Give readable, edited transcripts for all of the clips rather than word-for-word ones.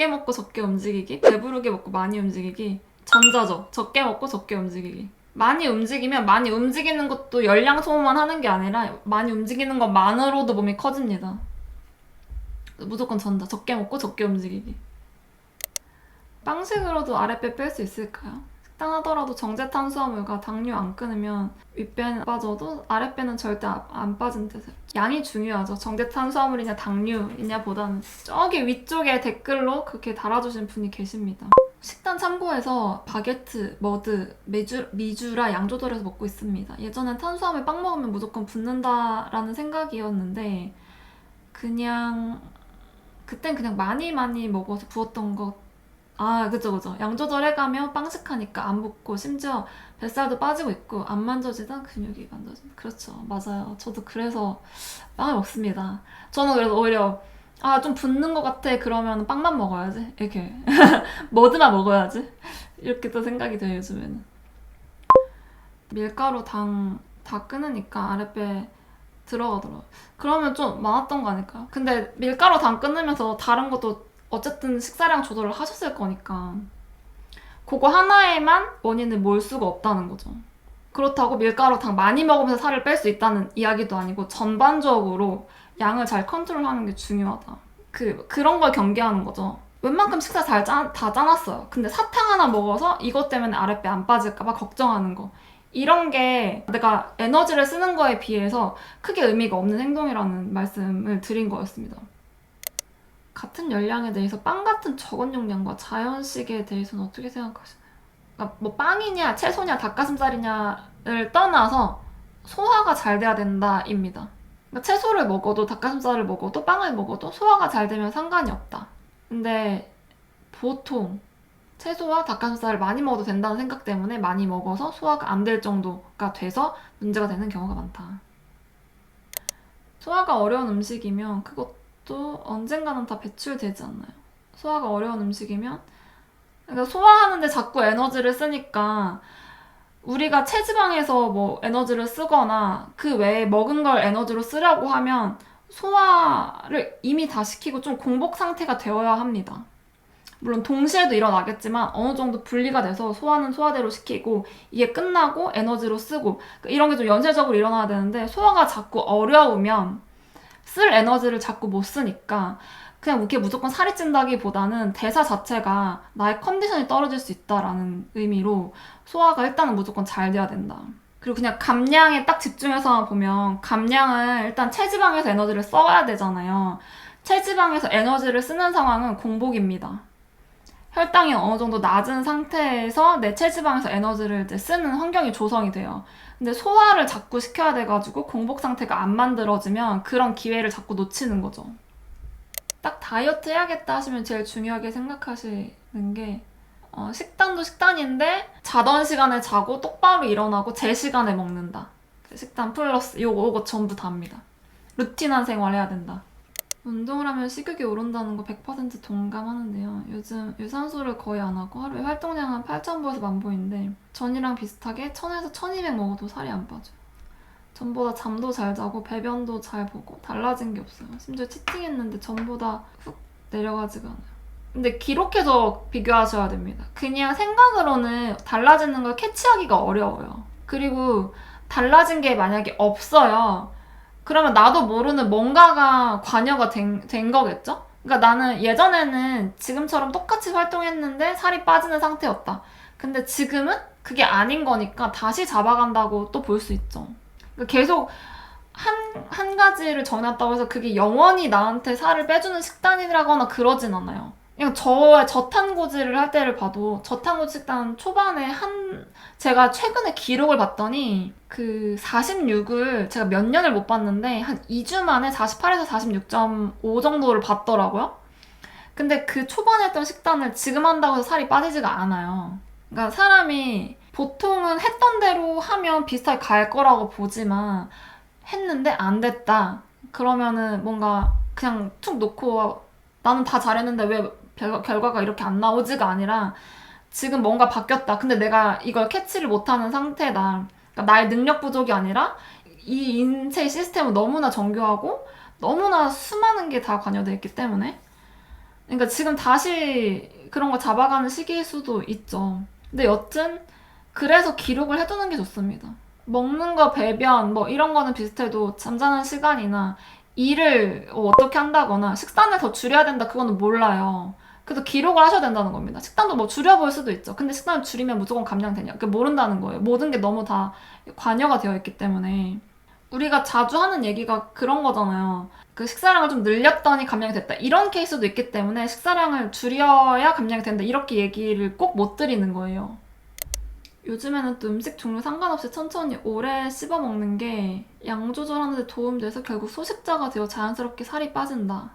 적게 먹고 적게 움직이기, 배부르게 먹고 많이 움직이기. 전자죠. 적게 먹고 적게 움직이기. 많이 움직이면 많이 움직이는 것도 열량 소모만 하는 게 아니라 많이 움직이는 것만으로도 몸이 커집니다. 무조건 전자. 적게 먹고 적게 움직이기. 빵식으로도 아랫배 뺄 수 있을까요? 식단 하더라도 정제 탄수화물과 당류 안 끊으면 윗배는 빠져도 아랫배는 절대 안 빠진대요. 양이 중요하죠. 정제 탄수화물이냐 당류이냐 보다는. 저기 위쪽에 댓글로 그렇게 달아주신 분이 계십니다. 식단 참고해서 바게트, 머드, 미주라 양 조절해서 먹고 있습니다. 예전엔 탄수화물 빵 먹으면 무조건 붓는다라는 생각이었는데 그땐 그냥 많이 먹어서 부었던 것. 그죠. 양 조절해가면 빵식하니까 안 붓고 심지어 뱃살도 빠지고 있고 안 만져지던 근육이 만져진다. 그렇죠. 맞아요. 저도 그래서 빵을 먹습니다. 저는 그래서 오히려 좀 붓는 것 같아 그러면 빵만 먹어야지. 이렇게 뭐드만 먹어야지. 이렇게 또 생각이 돼요, 요즘에는. 밀가루 당 다 끊으니까 아랫배 들어가더라고요. 그러면 좀 많았던 거 아닐까요? 근데 밀가루 당 끊으면서 다른 것도 어쨌든 식사량 조절을 하셨을 거니까 그거 하나에만 원인을 몰 수가 없다는 거죠. 그렇다고 밀가루 당 많이 먹으면서 살을 뺄 수 있다는 이야기도 아니고 전반적으로 양을 잘 컨트롤하는 게 중요하다. 그런 걸 경계하는 거죠. 웬만큼 식사 다 짜놨어요. 근데 사탕 하나 먹어서 이것 때문에 아랫배 안 빠질까봐 걱정하는 거. 이런 게 내가 에너지를 쓰는 거에 비해서 크게 의미가 없는 행동이라는 말씀을 드린 거였습니다. 같은 열량에 대해서 빵 같은 적은 용량과 자연식에 대해서는 어떻게 생각하시나요? 그러니까 뭐 빵이냐 채소냐 닭가슴살이냐를 떠나서 소화가 잘 돼야 된다입니다. 그러니까 채소를 먹어도 닭가슴살을 먹어도 빵을 먹어도 소화가 잘 되면 상관이 없다. 근데 보통 채소와 닭가슴살을 많이 먹어도 된다는 생각 때문에 많이 먹어서 소화가 안 될 정도가 돼서 문제가 되는 경우가 많다. 소화가 어려운 음식이면 그것도 언젠가는 다 배출되지 않나요? 소화가 어려운 음식이면 그러니까 소화하는데 자꾸 에너지를 쓰니까 우리가 체지방에서 뭐 에너지를 쓰거나 그 외에 먹은 걸 에너지로 쓰려고 하면 소화를 이미 다 시키고 좀 공복 상태가 되어야 합니다. 물론 동시에도 일어나겠지만 어느 정도 분리가 돼서 소화는 소화대로 시키고 이게 끝나고 에너지로 쓰고 이런 게 좀 연쇄적으로 일어나야 되는데 소화가 자꾸 어려우면 쓸 에너지를 자꾸 못 쓰니까 그냥 이렇게 무조건 살이 찐다기보다는 대사 자체가 나의 컨디션이 떨어질 수 있다라는 의미로 소화가 일단은 무조건 잘 돼야 된다. 그리고 그냥 감량에 딱 집중해서 보면 감량은 일단 체지방에서 에너지를 써야 되잖아요. 체지방에서 에너지를 쓰는 상황은 공복입니다. 혈당이 어느 정도 낮은 상태에서 내 체지방에서 에너지를 이제 쓰는 환경이 조성이 돼요. 근데 소화를 자꾸 시켜야 돼가지고 공복 상태가 안 만들어지면 그런 기회를 자꾸 놓치는 거죠. 딱 다이어트 해야겠다 하시면 제일 중요하게 생각하시는 게 식단도 식단인데 자던 시간에 자고 똑바로 일어나고 제 시간에 먹는다. 식단 플러스 요거 전부 다입니다. 루틴한 생활 해야 된다. 운동을 하면 식욕이 오른다는 거 100% 동감하는데요. 요즘 유산소를 거의 안 하고 하루에 활동량은 8,000보에서 10,000보인데 전이랑 비슷하게 1000에서 1200 먹어도 살이 안 빠져요. 전보다 잠도 잘 자고 배변도 잘 보고 달라진 게 없어요. 심지어 치팅했는데 전보다 훅 내려가지가 않아요. 근데 기록해서 비교하셔야 됩니다. 그냥 생각으로는 달라지는 걸 캐치하기가 어려워요. 그리고 달라진 게 만약에 없어요. 그러면 나도 모르는 뭔가가 관여가 된 거겠죠? 그러니까 나는 예전에는 지금처럼 똑같이 활동했는데 살이 빠지는 상태였다. 근데 지금은 그게 아닌 거니까 다시 잡아간다고 또 볼 수 있죠. 그러니까 계속 한 가지를 정해놨다고 해서 그게 영원히 나한테 살을 빼주는 식단이라거나 그러진 않아요. 그냥 저의 저탄고지를 할 때를 봐도 저탄고지 식단 초반에 제가 최근에 기록을 봤더니 그 46을 제가 몇 년을 못 봤는데 한 2주 만에 48에서 46.5 정도를 봤더라고요. 근데 그 초반에 했던 식단을 지금 한다고 해서 살이 빠지지가 않아요. 그러니까 사람이 보통은 했던 대로 하면 비슷하게 갈 거라고 보지만 했는데 안 됐다. 그러면은 뭔가 그냥 툭 놓고 나는 다 잘했는데 왜 결과가 이렇게 안 나오지가 아니라 지금 뭔가 바뀌었다. 근데 내가 이걸 캐치를 못하는 상태다. 그러니까 나의 능력 부족이 아니라 이 인체의 시스템은 너무나 정교하고 너무나 수많은 게 다 관여되어 있기 때문에 그러니까 지금 다시 그런 거 잡아가는 시기일 수도 있죠. 근데 여튼 그래서 기록을 해두는 게 좋습니다. 먹는 거, 배변 뭐 이런 거는 비슷해도 잠자는 시간이나 일을 어떻게 한다거나 식단을 더 줄여야 된다 그거는 몰라요. 그래서 기록을 하셔야 된다는 겁니다. 식단도 뭐 줄여볼 수도 있죠. 근데 식단을 줄이면 무조건 감량되냐? 그게 모른다는 거예요. 모든 게 너무 다 관여가 되어 있기 때문에. 우리가 자주 하는 얘기가 그런 거잖아요. 그 식사량을 좀 늘렸더니 감량이 됐다. 이런 케이스도 있기 때문에 식사량을 줄여야 감량이 된다. 이렇게 얘기를 꼭 못 드리는 거예요. 요즘에는 또 음식 종류 상관없이 천천히 오래 씹어 먹는 게 양 조절하는 데 도움돼서 결국 소식자가 되어 자연스럽게 살이 빠진다.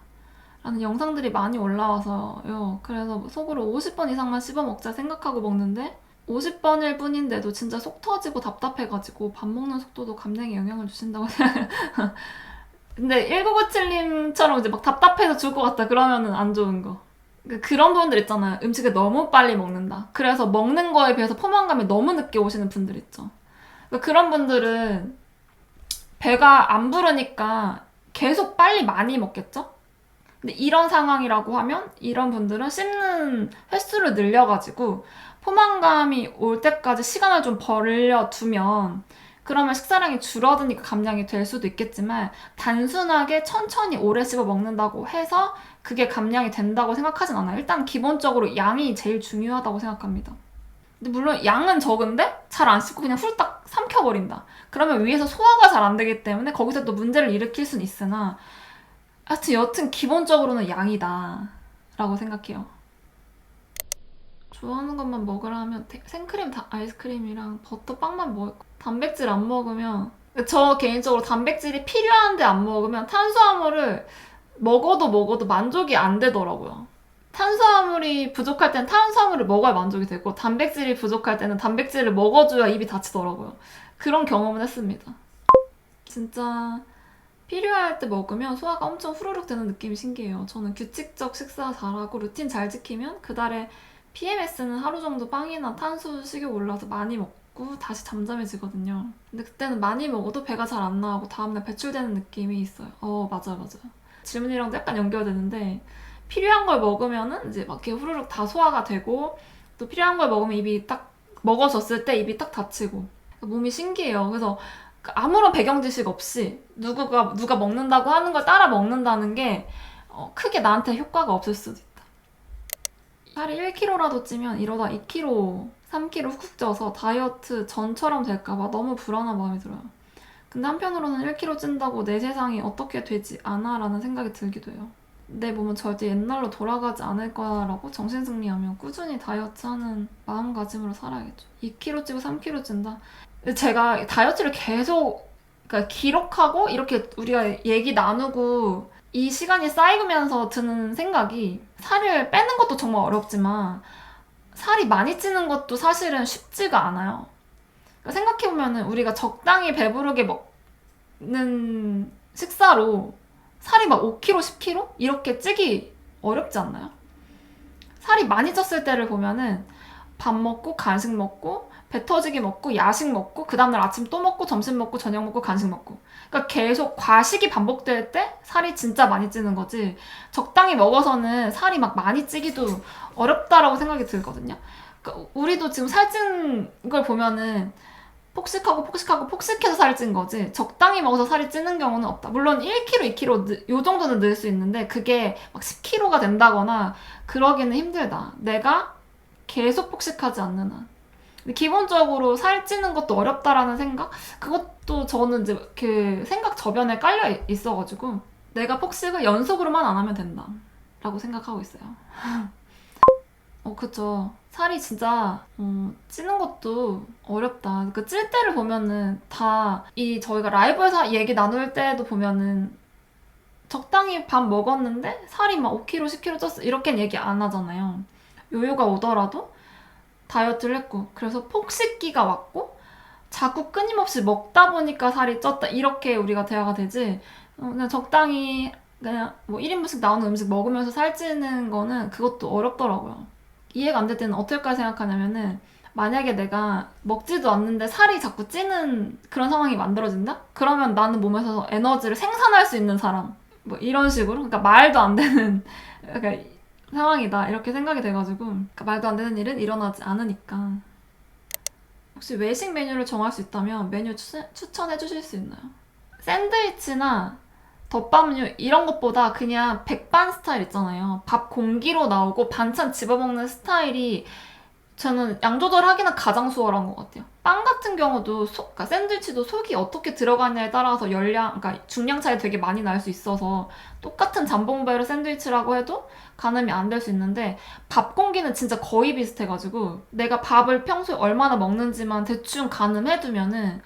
라는 영상들이 많이 올라와서요. 그래서 속으로 50번 이상만 씹어 먹자 생각하고 먹는데 50번일 뿐인데도 진짜 속 터지고 답답해가지고 밥 먹는 속도도 감량에 영향을 주신다고 생각해요. 근데 1997님처럼 이제 막 답답해서 죽을 것 같다 그러면은 안 좋은 거. 그런 분들 있잖아요. 음식을 너무 빨리 먹는다. 그래서 먹는 거에 비해서 포만감이 너무 늦게 오시는 분들 있죠. 그런 분들은 배가 안 부르니까 계속 빨리 많이 먹겠죠? 근데 이런 상황이라고 하면 이런 분들은 씹는 횟수를 늘려가지고 포만감이 올 때까지 시간을 좀 벌려두면 그러면 식사량이 줄어드니까 감량이 될 수도 있겠지만 단순하게 천천히 오래 씹어 먹는다고 해서 그게 감량이 된다고 생각하진 않아요. 일단 기본적으로 양이 제일 중요하다고 생각합니다. 근데 물론 양은 적은데 잘 안 씹고 그냥 훌딱 삼켜버린다. 그러면 위에서 소화가 잘 안 되기 때문에 거기서 또 문제를 일으킬 수는 있으나 하여튼 여튼 기본적으로는 양이다 라고 생각해요. 좋아하는 것만 먹으라 하면 생크림 아이스크림이랑 버터빵만 먹을 거. 단백질 안 먹으면 저 개인적으로 단백질이 필요한데 안 먹으면 탄수화물을 먹어도 만족이 안 되더라고요. 탄수화물이 부족할 때는 탄수화물을 먹어야 만족이 되고 단백질이 부족할 때는 단백질을 먹어줘야 입이 닫히더라고요. 그런 경험은 했습니다. 진짜 필요할 때 먹으면 소화가 엄청 후루룩 되는 느낌이 신기해요. 저는 규칙적 식사 잘하고 루틴 잘 지키면 그달에 PMS는 하루 정도 빵이나 탄수 식욕 올라서 많이 먹고 다시 잠잠해지거든요. 근데 그때는 많이 먹어도 배가 잘 안 나오고 다음날 배출되는 느낌이 있어요. 맞아요. 질문이랑도 약간 연결되는데 필요한 걸 먹으면은 이제 막 이렇게 후루룩 다 소화가 되고 또 필요한 걸 먹으면 입이 딱 먹어졌을 때 입이 딱 닫히고 몸이 신기해요. 그래서 아무런 배경 지식 없이 누가 먹는다고 하는 걸 따라 먹는다는 게 크게 나한테 효과가 없을 수도 있다. 살이 1kg라도 찌면 이러다 2kg, 3kg 훅훅 쪄서 다이어트 전처럼 될까봐 너무 불안한 마음이 들어요. 근데 한편으로는 1kg 찐다고 내 세상이 어떻게 되지 않아 라는 생각이 들기도 해요. 내 몸은 절대 옛날로 돌아가지 않을 거라고 정신승리하며 꾸준히 다이어트하는 마음가짐으로 살아야겠죠. 2kg 찌고 3kg 찐다? 제가 다이어트를 계속 그러니까 기록하고 이렇게 우리가 얘기 나누고 이 시간이 쌓이면서 드는 생각이 살을 빼는 것도 정말 어렵지만 살이 많이 찌는 것도 사실은 쉽지가 않아요. 그러니까 생각해보면 우리가 적당히 배부르게 먹는 식사로 살이 막 5kg, 10kg? 이렇게 찌기 어렵지 않나요? 살이 많이 쪘을 때를 보면은 밥 먹고 간식 먹고 배 터지게 먹고 야식 먹고 그 다음날 아침 또 먹고 점심 먹고 저녁 먹고 간식 먹고 그러니까 계속 과식이 반복될 때 살이 진짜 많이 찌는 거지 적당히 먹어서는 살이 막 많이 찌기도 어렵다라고 생각이 들거든요. 그러니까 우리도 지금 살찐 걸 보면은 폭식해서 살이 찐 거지 적당히 먹어서 살이 찌는 경우는 없다. 물론 1kg, 2kg 요 정도는 늘 수 있는데 그게 막 10kg가 된다거나 그러기는 힘들다. 내가 계속 폭식하지 않는 한. 근데 기본적으로 살찌는 것도 어렵다라는 생각? 그것도 저는 이제 그 생각 저변에 깔려 있어가지고 내가 폭식을 연속으로만 안 하면 된다 라고 생각하고 있어요. 그쵸. 살이 진짜 찌는 것도 어렵다. 그 찔 때를 보면은 다 저희가 라이브에서 얘기 나눌 때도 보면은 적당히 밥 먹었는데 살이 막 5kg, 10kg 쪘어 이렇게는 얘기 안 하잖아요. 요요가 오더라도 다이어트를 했고 그래서 폭식기가 왔고 자꾸 끊임없이 먹다 보니까 살이 쪘다 이렇게 우리가 대화가 되지 그냥 적당히 그냥 뭐 1인분씩 나오는 음식 먹으면서 살찌는 거는 그것도 어렵더라고요. 이해가 안 될 때는 어떨까 생각하냐면은 만약에 내가 먹지도 않는데 살이 자꾸 찌는 그런 상황이 만들어진다? 그러면 나는 몸에서 에너지를 생산할 수 있는 사람 뭐 이런 식으로 그러니까 말도 안 되는 그러니까 상황이다 이렇게 생각이 돼가지고 그러니까 말도 안 되는 일은 일어나지 않으니까. 혹시 외식 메뉴를 정할 수 있다면 메뉴 추천해 주실 수 있나요? 샌드위치나 덮밥류 이런 것보다 그냥 백반 스타일 있잖아요. 밥 공기로 나오고 반찬 집어먹는 스타일이 저는 양 조절하기는 가장 수월한 것 같아요. 빵 같은 경우도 그러니까 샌드위치도 속이 어떻게 들어가냐에 따라서 그러니까 중량 차이 되게 많이 날 수 있어서 똑같은 잠봉배로 샌드위치라고 해도 가늠이 안 될 수 있는데 밥 공기는 진짜 거의 비슷해가지고 내가 밥을 평소에 얼마나 먹는지만 대충 가늠해두면은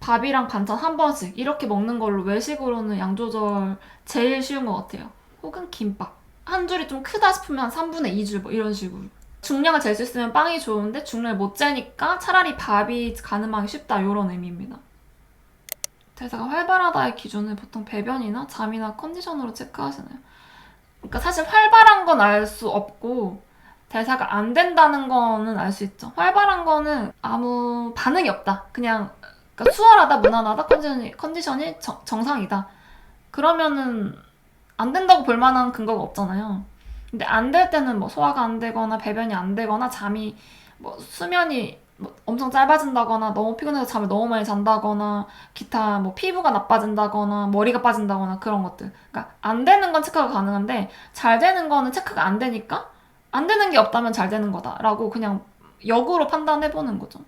밥이랑 반찬 한 번씩 이렇게 먹는 걸로 외식으로는 양 조절 제일 쉬운 것 같아요. 혹은 김밥. 한 줄이 좀 크다 싶으면 3분의 2줄 뭐 이런 식으로. 중량을 잴 수 있으면 빵이 좋은데 중량을 못 재니까 차라리 밥이 가늠하기 쉽다 이런 의미입니다. 대사가 활발하다의 기준을 보통 배변이나 잠이나 컨디션으로 체크하시나요? 그러니까 사실 활발한 건 알 수 없고 대사가 안 된다는 거는 알 수 있죠. 활발한 거는 아무 반응이 없다. 그냥 그러니까 수월하다, 무난하다, 컨디션이 정상이다. 그러면은 안 된다고 볼 만한 근거가 없잖아요. 근데 안 될 때는 뭐 소화가 안 되거나 배변이 안 되거나 잠이 뭐 수면이 뭐 엄청 짧아진다거나 너무 피곤해서 잠을 너무 많이 잔다거나 기타 뭐 피부가 나빠진다거나 머리가 빠진다거나 그런 것들. 그러니까 안 되는 건 체크가 가능한데 잘 되는 거는 체크가 안 되니까 안 되는 게 없다면 잘 되는 거다라고 그냥 역으로 판단해 보는 거죠.